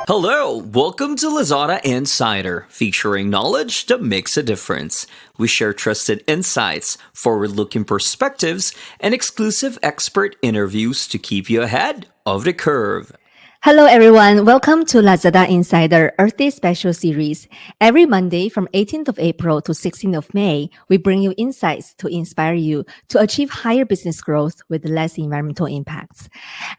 Hello, welcome to Lazada Insider, featuring knowledge that makes a difference. We share trusted insights, forward-looking perspectives, and exclusive expert interviews to keep you ahead of the curve. Hello, everyone. Welcome to Lazada Insider Earth Day Special Series. Every Monday from 18th of April to 16th of May, we bring you insights to inspire you to achieve higher business growth with less environmental impacts.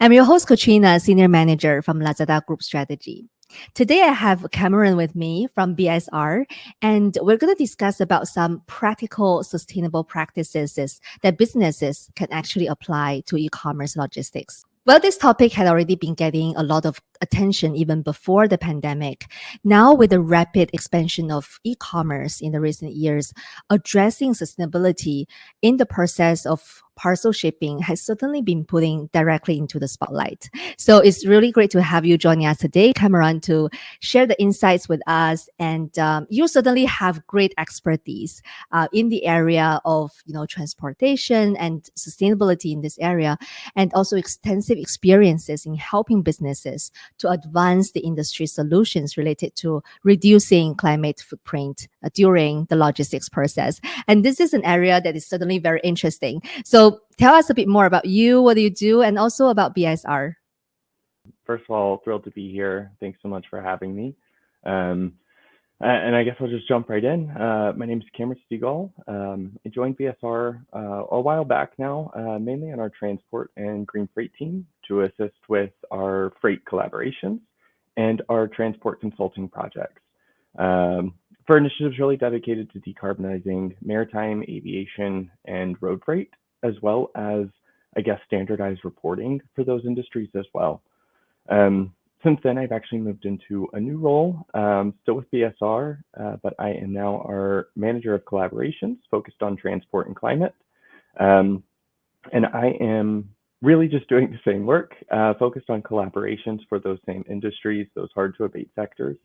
I'm your host, Katrina, Senior Manager from Lazada Group Strategy. Today, I have Cameron with me from BSR, and we're going to discuss about some practical, sustainable practices that businesses can actually apply to e-commerce logistics. Well, this topic had already been getting a lot of attention even before the pandemic. Now, with the rapid expansion of e-commerce in the recent years, addressing sustainability in the process of parcel shipping has certainly been putting directly into the spotlight. So it's really great to have you joining us today, Cameron, to share the insights with us. And you certainly have great expertise in the area of transportation and sustainability in this area, and also extensive experiences in helping businesses to advance the industry solutions related to reducing climate footprint during the logistics process. And this is an area that is certainly very interesting. So tell us a bit more about you, what do you do, and also about BSR. First of all, thrilled to be here. Thanks so much for having me. And I guess I'll just jump right in. My name is Cameron Steagall. I joined BSR a while back now, mainly on our transport and green freight team to assist with our freight collaborations and our transport consulting projects for initiatives really dedicated to decarbonizing maritime, aviation, and road freight, as well as, I guess, standardized reporting for those industries as well. Since then, I've actually moved into a new role, still with BSR, but I am now our manager of collaborations focused on transport and climate. And I am really just doing the same work, focused on collaborations for those same industries, those hard to abate sectors,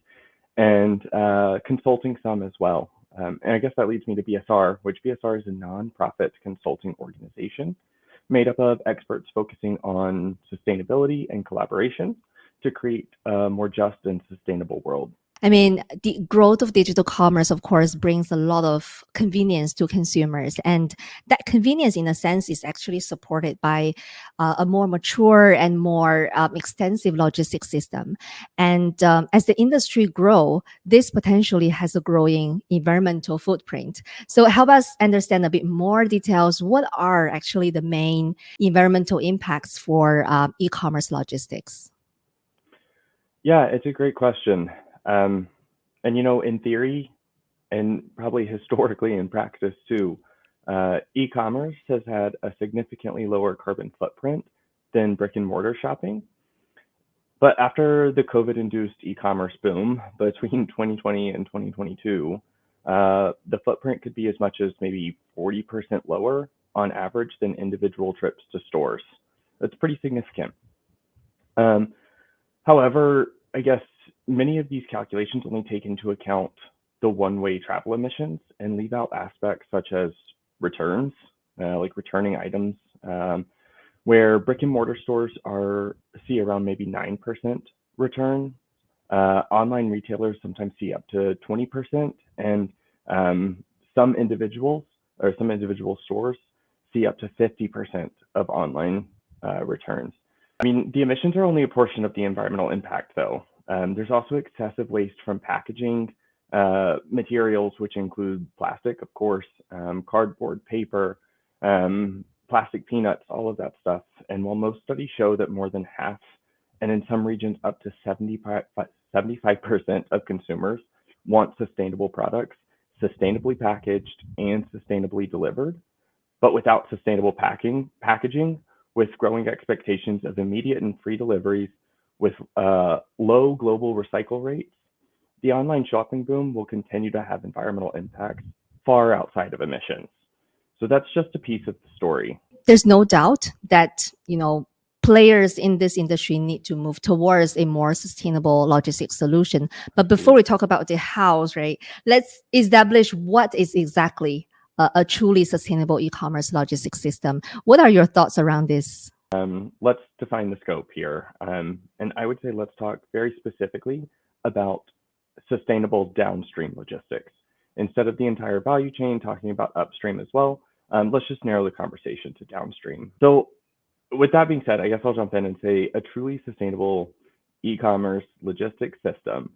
and consulting some as well. And I guess that leads me to BSR, which BSR is a nonprofit consulting organization made up of experts focusing on sustainability and collaboration to create a more just and sustainable world. I mean, the growth of digital commerce, of course, brings a lot of convenience to consumers. And that convenience, in a sense, is actually supported by a more mature and more extensive logistics system. And as the industry grows, this potentially has a growing environmental footprint. So help us understand a bit more details. What are actually the main environmental impacts for e-commerce logistics? Yeah, it's a great question. And, in theory, and probably historically in practice too, e-commerce has had a significantly lower carbon footprint than brick and mortar shopping. But after the COVID-induced e-commerce boom between 2020 and 2022, the footprint could be as much as maybe 40% lower on average than individual trips to stores. That's pretty significant. However, I guess many of these calculations only take into account the one-way travel emissions and leave out aspects such as returns, like returning items, where brick and mortar stores see around maybe 9% return. Online retailers sometimes see up to 20%, and some individual stores see up to 50% of online returns. I mean, the emissions are only a portion of the environmental impact, though. There's also excessive waste from packaging materials, which include plastic, of course, cardboard, paper, plastic peanuts, all of that stuff. And while most studies show that more than half, and in some regions up to 75% of consumers want sustainable products, sustainably packaged and sustainably delivered, but without sustainable packaging, with growing expectations of immediate and free deliveries, with low global recycle rates, the online shopping boom will continue to have environmental impacts far outside of emissions. So that's just a piece of the story. There's no doubt that, players in this industry need to move towards a more sustainable logistics solution. But before we talk about the hows, right, let's establish what is exactly a truly sustainable e-commerce logistics system. What are your thoughts around this? Let's define the scope here. And I would say let's talk very specifically about sustainable downstream logistics. Instead of the entire value chain, talking about upstream as well, let's just narrow the conversation to downstream. So with that being said, I guess I'll jump in and say a truly sustainable e-commerce logistics system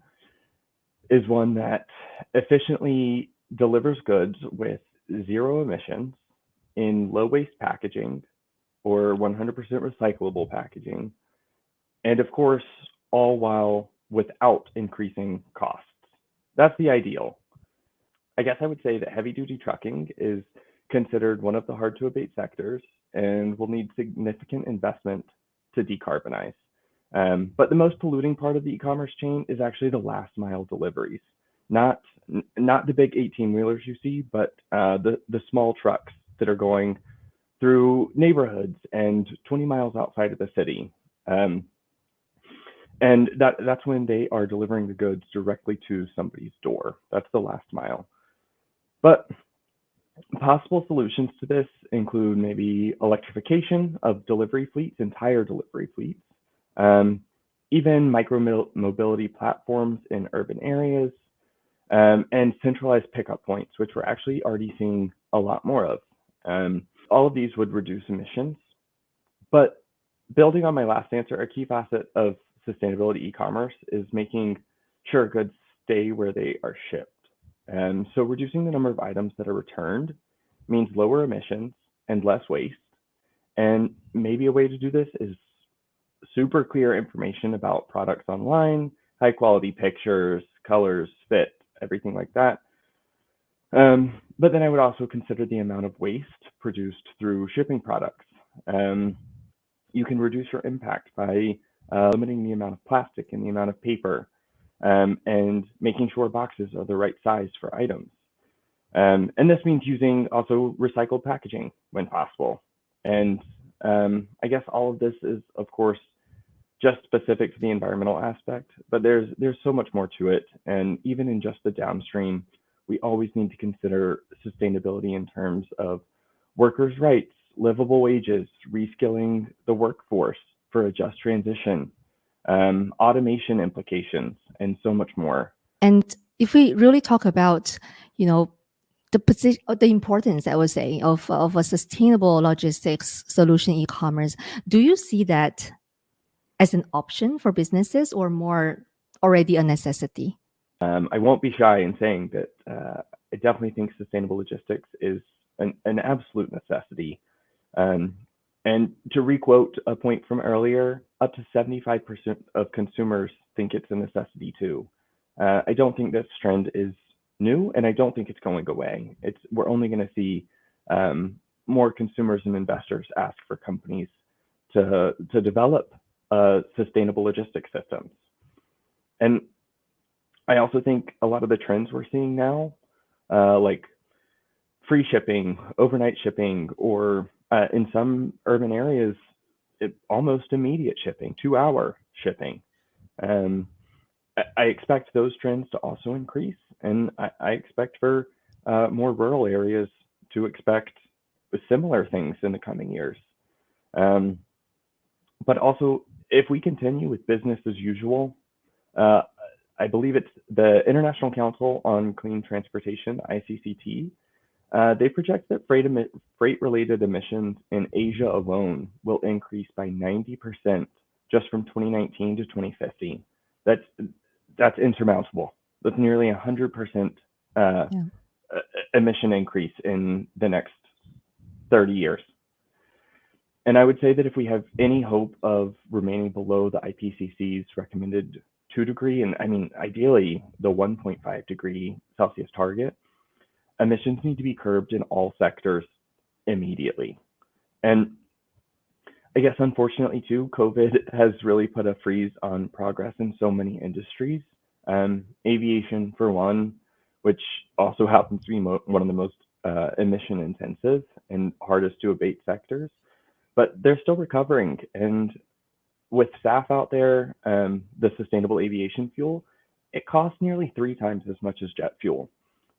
is one that efficiently delivers goods with zero emissions in low waste packaging or 100% recyclable packaging, and of course, all while without increasing costs. That's the ideal. I guess I would say that heavy duty trucking is considered one of the hard to abate sectors and will need significant investment to decarbonize. But the most polluting part of the e-commerce chain is actually the last mile deliveries, not the big 18-wheelers you see, but the small trucks that are going through neighborhoods and 20 miles outside of the city. And that's when they are delivering the goods directly to somebody's door. That's the last mile. But possible solutions to this include maybe electrification of delivery fleets, entire delivery fleets, even micro-mobility platforms in urban areas, and centralized pickup points, which we're actually already seeing a lot more of. All of these would reduce emissions. But building on my last answer, a key facet of sustainability e-commerce is making sure goods stay where they are shipped. And so reducing the number of items that are returned means lower emissions and less waste. And maybe a way to do this is super clear information about products online, high quality pictures, colors, fit, everything like that. But then I would also consider the amount of waste produced through shipping products. You can reduce your impact by limiting the amount of plastic and the amount of paper, and making sure boxes are the right size for items. And this means using also recycled packaging when possible. And I guess all of this is, of course, just specific to the environmental aspect, but there's so much more to it. And even in just the downstream, we always need to consider sustainability in terms of workers' rights, livable wages, reskilling the workforce for a just transition, automation implications, and so much more. And if we really talk about, the importance, I would say, of a sustainable logistics solution e-commerce, do you see that as an option for businesses or more already a necessity? I won't be shy in saying that I definitely think sustainable logistics is an absolute necessity. And to requote a point from earlier, up to 75% of consumers think it's a necessity too. I don't think this trend is new, and I don't think it's going away. We're only going to see more consumers and investors ask for companies to develop sustainable logistics systems. And I also think a lot of the trends we're seeing now, like free shipping, overnight shipping, or in some urban areas, almost immediate shipping, 2-hour shipping. I expect those trends to also increase, and I expect for more rural areas to expect similar things in the coming years. But also, if we continue with business as usual, I believe it's the International Council on Clean Transportation, ICCT. They project that freight-related emissions in Asia alone will increase by 90% just from 2019 to 2050. That's insurmountable. That's nearly 100% emission increase in the next 30 years. And I would say that if we have any hope of remaining below the IPCC's recommended 2-degree, and I mean, ideally the 1.5 degree Celsius target, emissions need to be curbed in all sectors immediately. And I guess unfortunately too, COVID has really put a freeze on progress in so many industries. Aviation for one, which also happens to be one of the most emission intensive and hardest to abate sectors, but they're still recovering. And with SAF out there, the sustainable aviation fuel, it costs nearly 3 times as much as jet fuel.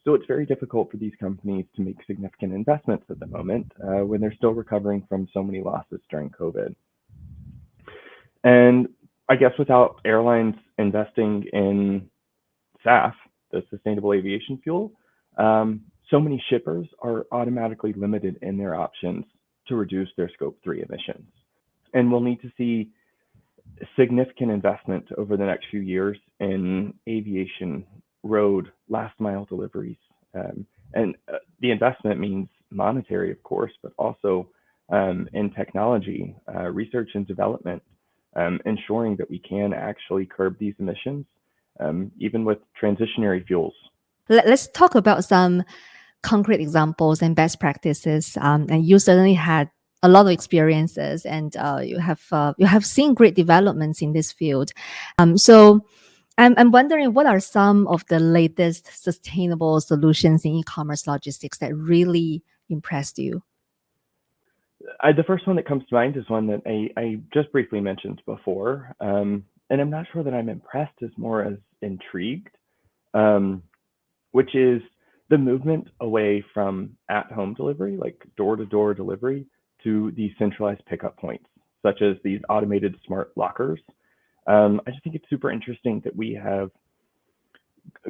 So it's very difficult for these companies to make significant investments at the moment when they're still recovering from so many losses during COVID. And I guess without airlines investing in SAF, the sustainable aviation fuel, so many shippers are automatically limited in their options to reduce their Scope 3 emissions. And we'll need to see significant investment over the next few years in aviation, road, last mile deliveries. And the investment means monetary, of course, but also in technology, research and development, ensuring that we can actually curb these emissions, even with transitionary fuels. Let's talk about some concrete examples and best practices. And you certainly had a lot of experiences, and you have seen great developments in this field. So I'm wondering, what are some of the latest sustainable solutions in e-commerce logistics that really impressed you? The first one that comes to mind is one that I just briefly mentioned before, and I'm not sure that I'm impressed as more as intrigued, which is the movement away from at-home delivery, like door-to-door delivery, to these centralized pickup points, such as these automated smart lockers. I just think it's super interesting that we have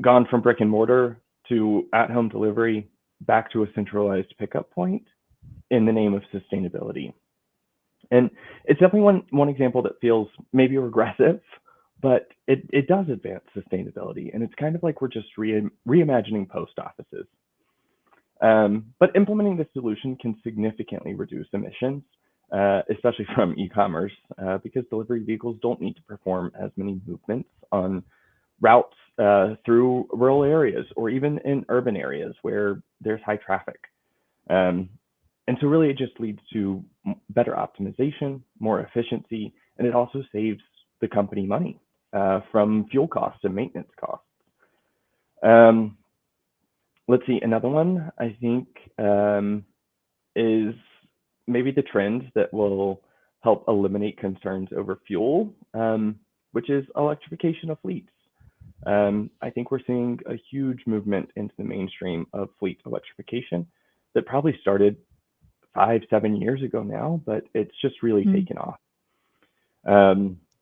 gone from brick and mortar to at-home delivery back to a centralized pickup point in the name of sustainability. And it's definitely one example that feels maybe regressive, but it does advance sustainability. And it's kind of like we're just reimagining post offices. But implementing this solution can significantly reduce emissions, especially from e-commerce, because delivery vehicles don't need to perform as many movements on routes through rural areas or even in urban areas where there's high traffic. And so really it just leads to better optimization, more efficiency, and it also saves the company money from fuel costs and maintenance costs. Let's see, another one I think is maybe the trend that will help eliminate concerns over fuel, which is electrification of fleets. I think we're seeing a huge movement into the mainstream of fleet electrification that probably started 5-7 years ago now, but it's just really taken off.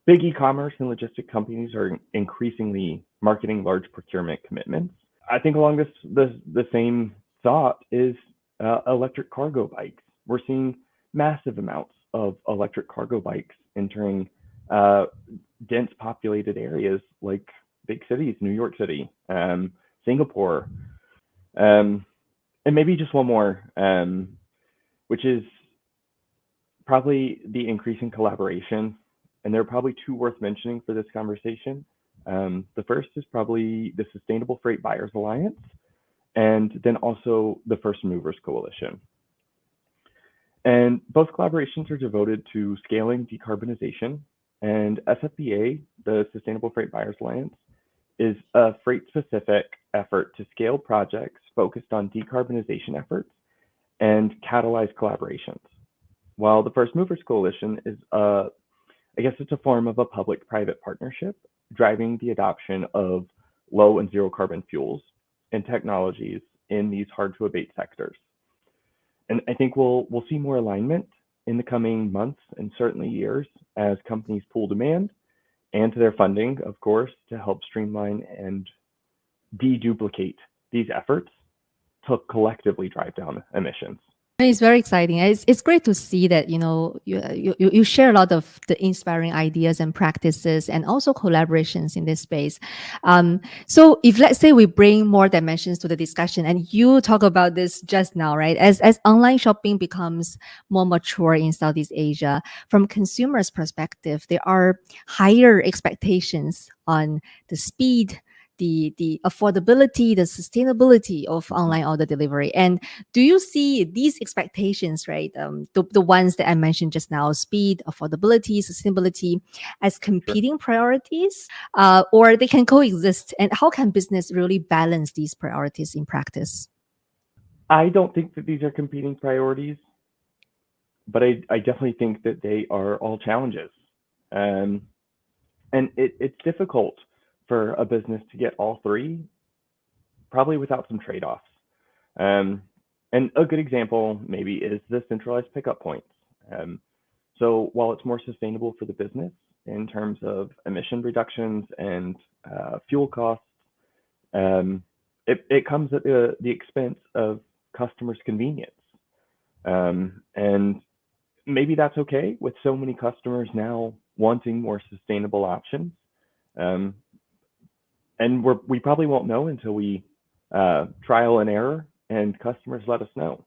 Big e-commerce and logistic companies are increasingly marketing large procurement commitments. I think along the same thought is electric cargo bikes. We're seeing massive amounts of electric cargo bikes entering dense populated areas like big cities, New York City, Singapore, and maybe just one more, which is probably the increasing collaboration. And there are probably two worth mentioning for this conversation. The first is probably the Sustainable Freight Buyers Alliance, and then also the First Movers Coalition. And both collaborations are devoted to scaling decarbonization, and SFBA, the Sustainable Freight Buyers Alliance, is a freight-specific effort to scale projects focused on decarbonization efforts and catalyze collaborations. While the First Movers Coalition is I guess it's a form of a public-private partnership driving the adoption of low and zero carbon fuels and technologies in these hard-to-abate sectors. And I think we'll see more alignment in the coming months and certainly years as companies pool demand and to their funding, of course, to help streamline and deduplicate these efforts to collectively drive down emissions. It's very exciting. It's great to see that you share a lot of the inspiring ideas and practices and also collaborations in this space. So if let's say we bring more dimensions to the discussion, and you talk about this just now, right? As online shopping becomes more mature in Southeast Asia, from consumers' perspective, there are higher expectations on the speed, the affordability, the sustainability of online order delivery. And do you see these expectations, right? The ones that I mentioned just now, speed, affordability, sustainability, as competing priorities, or they can coexist? And how can business really balance these priorities in practice? I don't think that these are competing priorities, but I definitely think that they are all challenges. And it's difficult for a business to get all three probably without some trade-offs. Um, and a good example maybe is the centralized pickup points. So while it's more sustainable for the business in terms of emission reductions and fuel costs, it comes at the expense of customers' convenience. And maybe that's okay with so many customers now wanting more sustainable options. Um, and we probably won't know until we trial and error and customers let us know.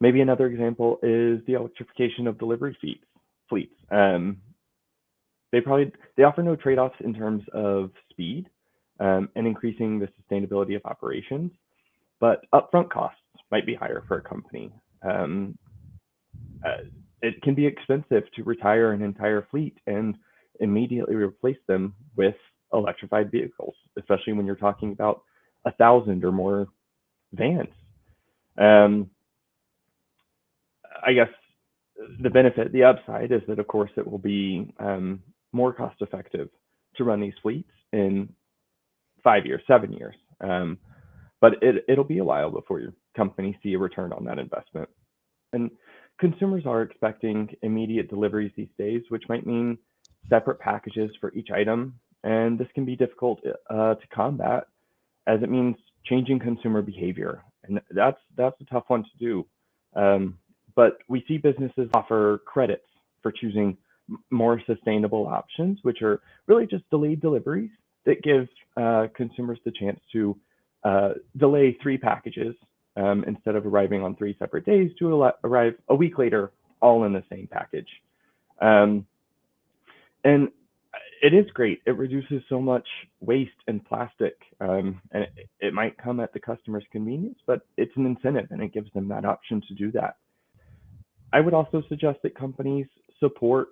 Maybe another example is the electrification of delivery fleets. They offer no trade-offs in terms of speed and increasing the sustainability of operations, but upfront costs might be higher for a company. It can be expensive to retire an entire fleet and immediately replace them with electrified vehicles, especially when you're talking about 1,000 or more vans. I guess the upside is that, of course, it will be more cost effective to run these fleets in 5 years, 7 years. But it'll be a while before your company see a return on that investment. And consumers are expecting immediate deliveries these days, which might mean separate packages for each item. And this can be difficult to combat, as it means changing consumer behavior. And that's a tough one to do. But we see businesses offer credits for choosing more sustainable options, which are really just delayed deliveries that give consumers the chance to delay 3 packages instead of arriving on 3 separate days to arrive a week later, all in the same package. And it is great. It reduces so much waste and plastic, and it might come at the customer's convenience, but it's an incentive and it gives them that option to do that. I would also suggest that companies support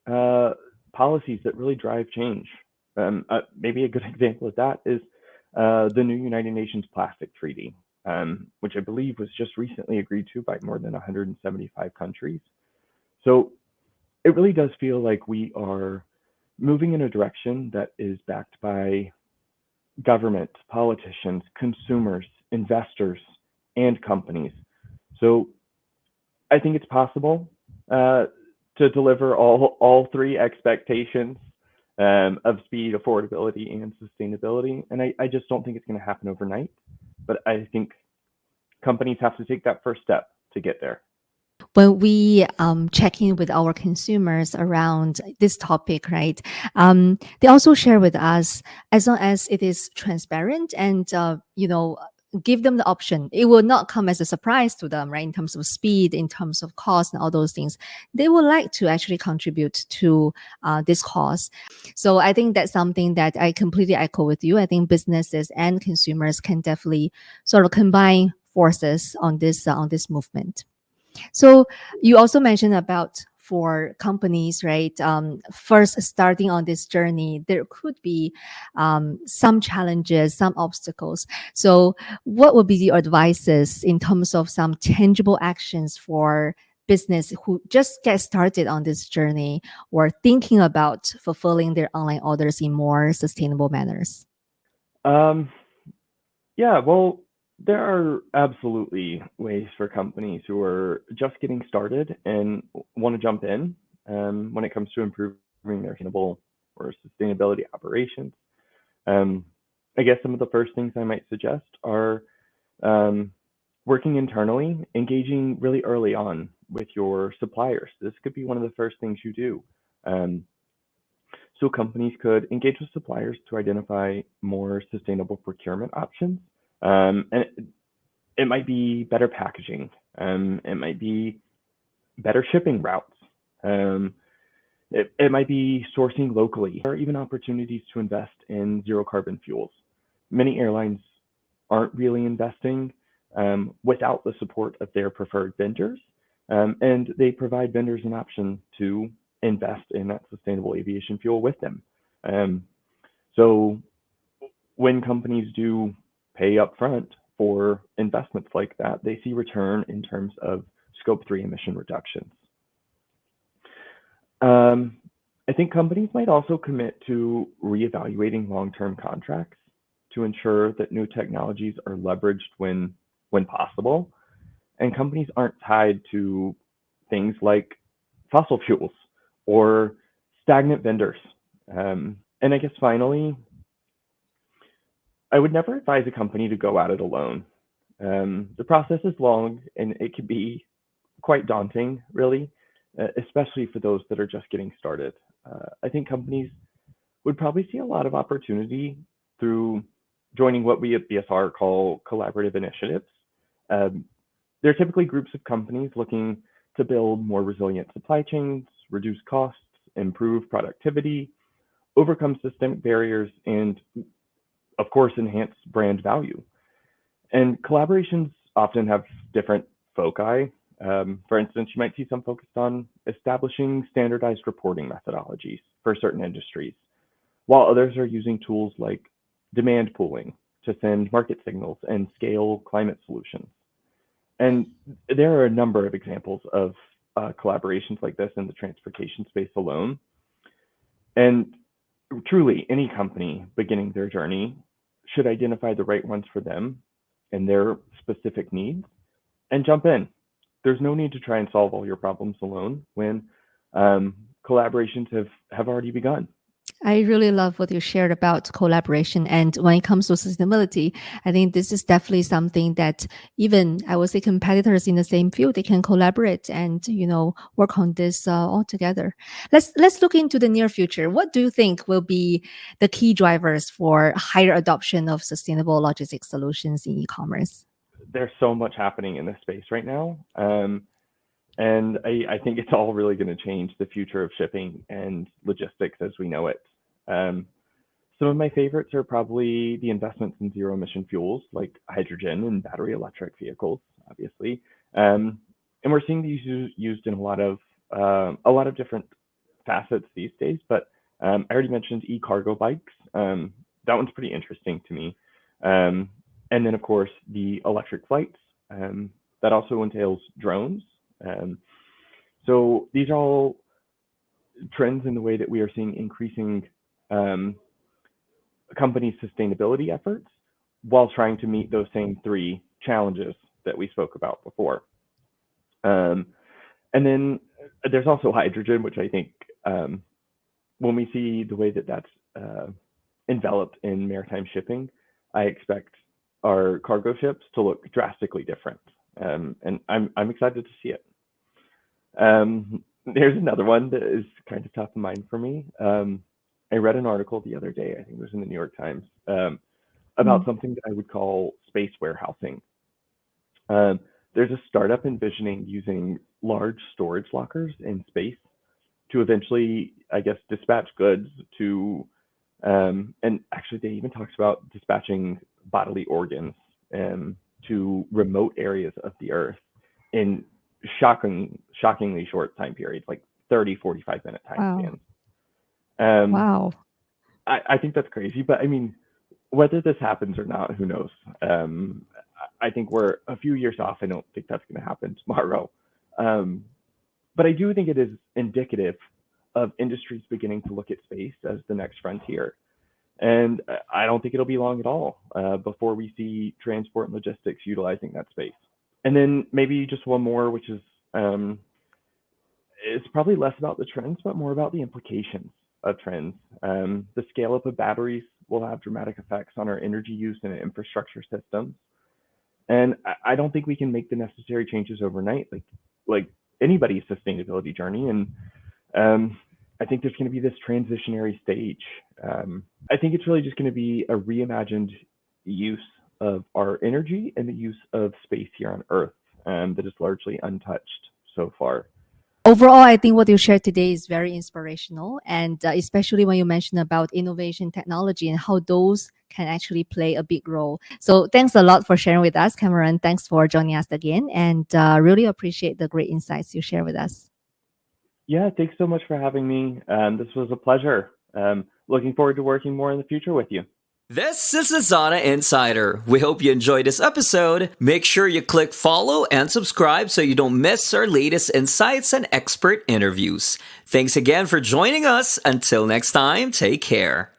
policies that really drive change. Maybe a good example of that is the new United Nations Plastic Treaty, which I believe was just recently agreed to by more than 175 countries. So it really does feel like we are moving in a direction that is backed by government, politicians, consumers, investors, and companies. So I think it's possible to deliver all 3 expectations of speed, affordability, and sustainability. And I just don't think it's going to happen overnight. But I think companies have to take that first step to get there. When we check in with our consumers around this topic, right? They also share with us, as long as it is transparent and give them the option, it will not come as a surprise to them, right? In terms of speed, in terms of cost, and all those things, they would like to actually contribute to this cause. So I think that's something that I completely echo with you. I think businesses and consumers can definitely sort of combine forces on this movement. So you also mentioned about for companies, right? First starting on this journey, there could be some challenges, some obstacles. So what would be your advices in terms of some tangible actions for business who just get started on this journey or thinking about fulfilling their online orders in more sustainable manners? Yeah, well, there are absolutely ways for companies who are just getting started and want to jump in when it comes to improving their actionable or sustainability operations. I guess some of the first things I might suggest are working internally, engaging really early on with your suppliers. This could be one of the first things you do. So companies could engage with suppliers to identify more sustainable procurement options. And it might be better packaging. It might be better shipping routes. It might be sourcing locally, or even opportunities to invest in zero carbon fuels. Many airlines aren't really investing without the support of their preferred vendors, and they provide vendors an option to invest in that sustainable aviation fuel with them. So when companies do pay upfront for investments like that, they see return in terms of scope 3 emission reductions. I think companies might also commit to reevaluating long-term contracts to ensure that new technologies are leveraged when possible, and companies aren't tied to things like fossil fuels or stagnant vendors. And I guess finally, I would never advise a company to go at it alone. The process is long and it can be quite daunting, really, especially for those that are just getting started. I think companies would probably see a lot of opportunity through joining what we at BSR call collaborative initiatives. They're typically groups of companies looking to build more resilient supply chains, reduce costs, improve productivity, overcome systemic barriers, and of course, enhance brand value. And collaborations often have different foci. For instance, you might see some focused on establishing standardized reporting methodologies for certain industries, while others are using tools like demand pooling to send market signals and scale climate solutions. And there are a number of examples of collaborations like this in the transportation space alone. And truly, any company beginning their journey should identify the right ones for them and their specific needs and jump in. There's no need to try and solve all your problems alone when collaborations have already begun. I really love what you shared about collaboration. And when it comes to sustainability, I think this is definitely something that even, I would say, competitors in the same field, they can collaborate and, work on this all together. Let's look into the near future. What do you think will be the key drivers for higher adoption of sustainable logistics solutions in e-commerce? There's so much happening in this space right now. And I think it's all really going to change the future of shipping and logistics as we know it. Some of my favorites are probably the investments in zero emission fuels like hydrogen and battery electric vehicles, obviously. And we're seeing these used in a lot of different facets these days. But I already mentioned e-cargo bikes. That one's pretty interesting to me. And then, of course, the electric flights. That also entails drones. So these are all trends in the way that we are seeing increasing companies' sustainability efforts while trying to meet those same three challenges that we spoke about before. And then there's also hydrogen, which I think when we see the way that that's enveloped in maritime shipping, I expect our cargo ships to look drastically different. And I'm excited to see it. There's another one that is kind of top of mind for me. I read an article the other day, I think it was in the New York Times, about something that I would call space warehousing. There's a startup envisioning using large storage lockers in space to eventually, I guess, dispatch goods to, and actually they even talks about dispatching bodily organs to remote areas of the Earth in shockingly short time periods, like 30, 45-minute time spans. Wow. I think that's crazy, but I mean, whether this happens or not, who knows? I think we're a few years off. I don't think that's going to happen tomorrow. But I do think it is indicative of industries beginning to look at space as the next frontier. And I don't think it'll be long at all before we see transport and logistics utilizing that space. And then maybe just one more, which is it's probably less about the trends, but more about the implications of trends. The scale up of batteries will have dramatic effects on our energy use and infrastructure systems. And I don't think we can make the necessary changes overnight, like anybody's sustainability journey. And I think there's going to be this transitionary stage. I think it's really just going to be a reimagined use of our energy and the use of space here on Earth that is largely untouched so far. Overall, I think what you shared today is very inspirational, and especially when you mentioned about innovation, technology, and how those can actually play a big role. So thanks a lot for sharing with us, Cameron. Thanks for joining us again, and really appreciate the great insights you share with us. Yeah, thanks so much for having me. This was a pleasure. Looking forward to working more in the future with you. This is Lazada Insider. We hope you enjoyed this episode. Make sure you click follow and subscribe so you don't miss our latest insights and expert interviews. Thanks again for joining us. Until next time, take care.